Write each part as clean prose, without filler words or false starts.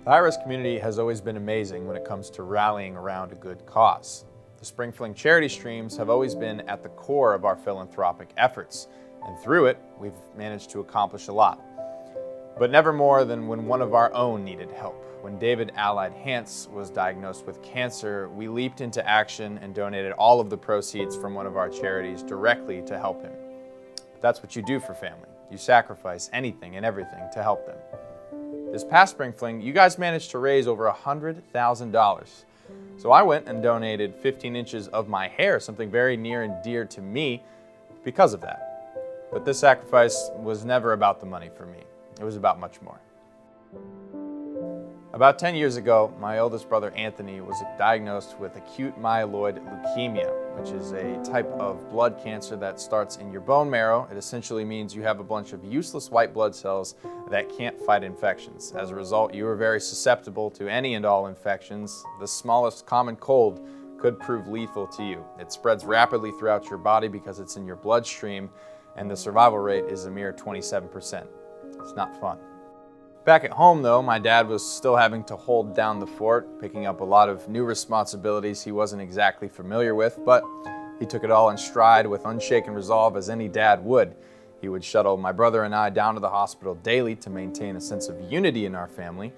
The Hi-Rez community has always been amazing when it comes to rallying around a good cause. The Spring Fling charity streams have always been at the core of our philanthropic efforts, and through it, we've managed to accomplish a lot. But never more than when one of our own needed help. When David Allied Hance was diagnosed with cancer, we leaped into action and donated all of the proceeds from one of our charities directly to help him. But that's what you do for family. You sacrifice anything and everything to help them. This past Spring Fling, you guys managed to raise over $100,000. So I went and donated 15 inches of my hair, something very near and dear to me, because of that. But this sacrifice was never about the money for me. It was about much more. About 10 years ago, my oldest brother Anthony was diagnosed with acute myeloid leukemia, which is a type of blood cancer that starts in your bone marrow. It essentially means you have a bunch of useless white blood cells that can't fight infections. As a result, you are very susceptible to any and all infections. The smallest common cold could prove lethal to you. It spreads rapidly throughout your body because it's in your bloodstream, and the survival rate is a mere 27%. It's not fun. Back at home though, my dad was still having to hold down the fort, picking up a lot of new responsibilities he wasn't exactly familiar with, but he took it all in stride with unshaken resolve, as any dad would. He would shuttle my brother and I down to the hospital daily to maintain a sense of unity in our family.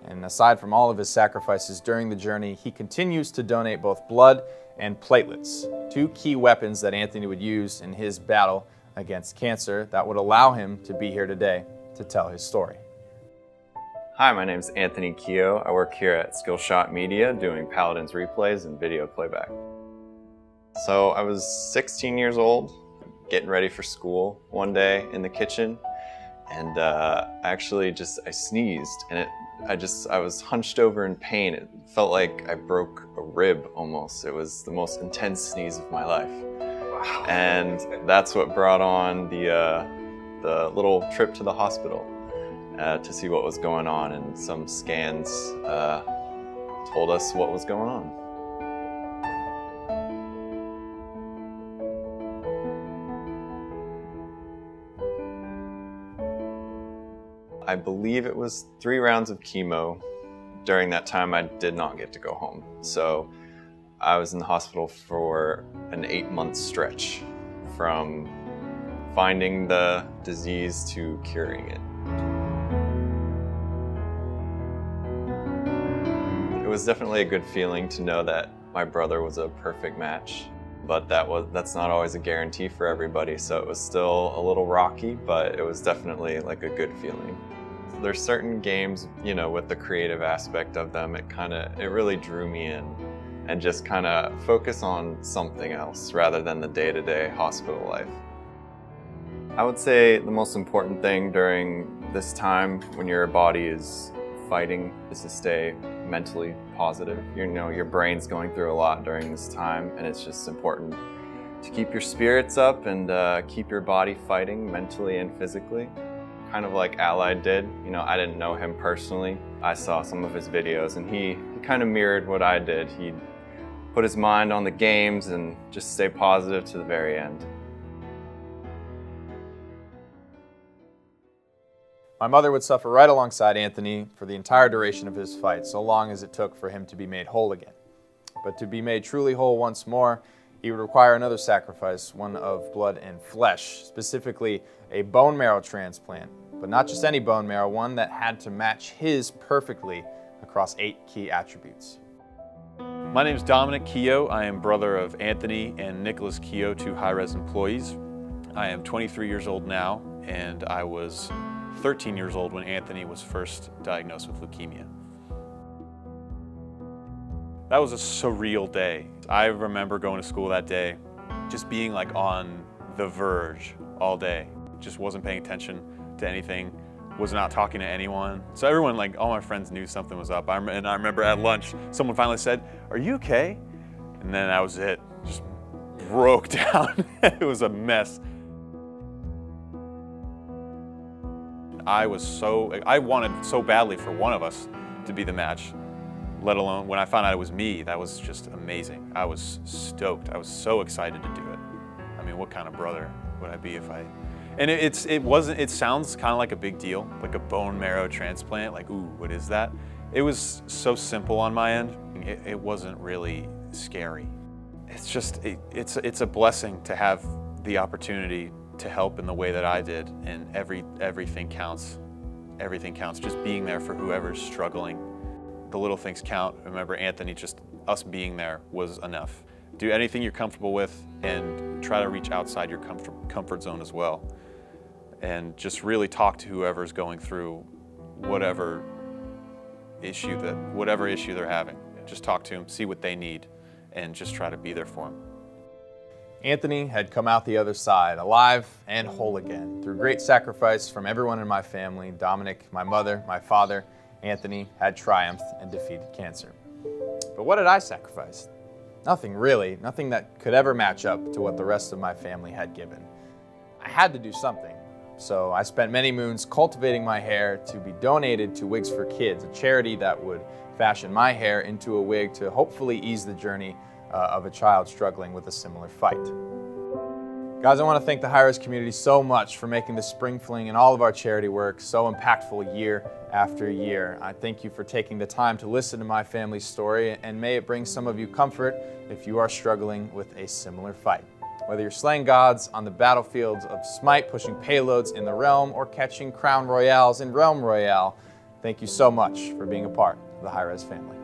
And aside from all of his sacrifices during the journey, he continues to donate both blood and platelets, two key weapons that Anthony would use in his battle against cancer that would allow him to be here today to tell his story. Hi, my name is Anthony Keogh. I work here at Skillshot Media doing Paladins replays and video playback. So I was 16 years old, getting ready for school one day in the kitchen, and I sneezed, and I was hunched over in pain. It felt like I broke a rib almost. It was the most intense sneeze of my life. Wow. And that's what brought on the little trip to the hospital. To see what was going on, and some scans told us what was going on. I believe it was 3 rounds of chemo. During that time, I did not get to go home. So I was in the hospital for an 8-month stretch from finding the disease to curing it. It was definitely a good feeling to know that my brother was a perfect match, but that's not always a guarantee for everybody, so it was still a little rocky, but it was definitely like a good feeling. There's certain games, you know, with the creative aspect of them, it really drew me in, and just kind of focus on something else rather than the day-to-day hospital life. I would say the most important thing during this time when your body is fighting is to stay mentally positive. Your brain's going through a lot during this time, and it's just important to keep your spirits up and keep your body fighting mentally and physically. Kind of like Allied did. I didn't know him personally. I saw some of his videos, and he kind of mirrored what I did. He'd put his mind on the games and just stay positive to the very end. My mother would suffer right alongside Anthony for the entire duration of his fight, so long as it took for him to be made whole again. But to be made truly whole once more, he would require another sacrifice, one of blood and flesh, specifically a bone marrow transplant. But not just any bone marrow, one that had to match his perfectly across 8 key attributes. My name is Dominic Keogh. I am brother of Anthony and Nicholas Keogh, 2 Hi-Rez employees. I am 23 years old now, and I was 13 years old when Anthony was first diagnosed with leukemia. That was a surreal day. I remember going to school that day, just being like on the verge all day. Just wasn't paying attention to anything, was not talking to anyone. So everyone, like all my friends knew something was up. And I remember at lunch, someone finally said, "Are you okay?" And then that was it, just broke down. It was a mess. I wanted so badly for one of us to be the match, let alone when I found out it was me. That was just amazing. I was stoked. I was so excited to do it. I mean, what kind of brother would I be if I... And it sounds kind of like a big deal, like a bone marrow transplant, like, ooh, what is that? It was so simple on my end. It wasn't really scary. It's just, it's a blessing to have the opportunity to help in the way that I did, and everything counts. Everything counts. Just being there for whoever's struggling. The little things count. Remember, Anthony, just us being there was enough. Do anything you're comfortable with and try to reach outside your comfort zone as well. And just really talk to whoever's going through whatever issue they're having. Just talk to them, see what they need, and just try to be there for them. Anthony had come out the other side, alive and whole again. Through great sacrifice from everyone in my family, Dominic, my mother, my father, Anthony had triumphed and defeated cancer. But what did I sacrifice? Nothing really, nothing that could ever match up to what the rest of my family had given. I had to do something, so I spent many moons cultivating my hair to be donated to Wigs for Kids, a charity that would fashion my hair into a wig to hopefully ease the journey of a child struggling with a similar fight. Guys, I want to thank the Hi-Rez community so much for making the Spring Fling and all of our charity work so impactful year after year. I thank you for taking the time to listen to my family's story, and may it bring some of you comfort if you are struggling with a similar fight. Whether you're slaying gods on the battlefields of Smite, pushing payloads in the Realm, or catching Crown Royales in Realm Royale, thank you so much for being a part of the Hi-Rez family.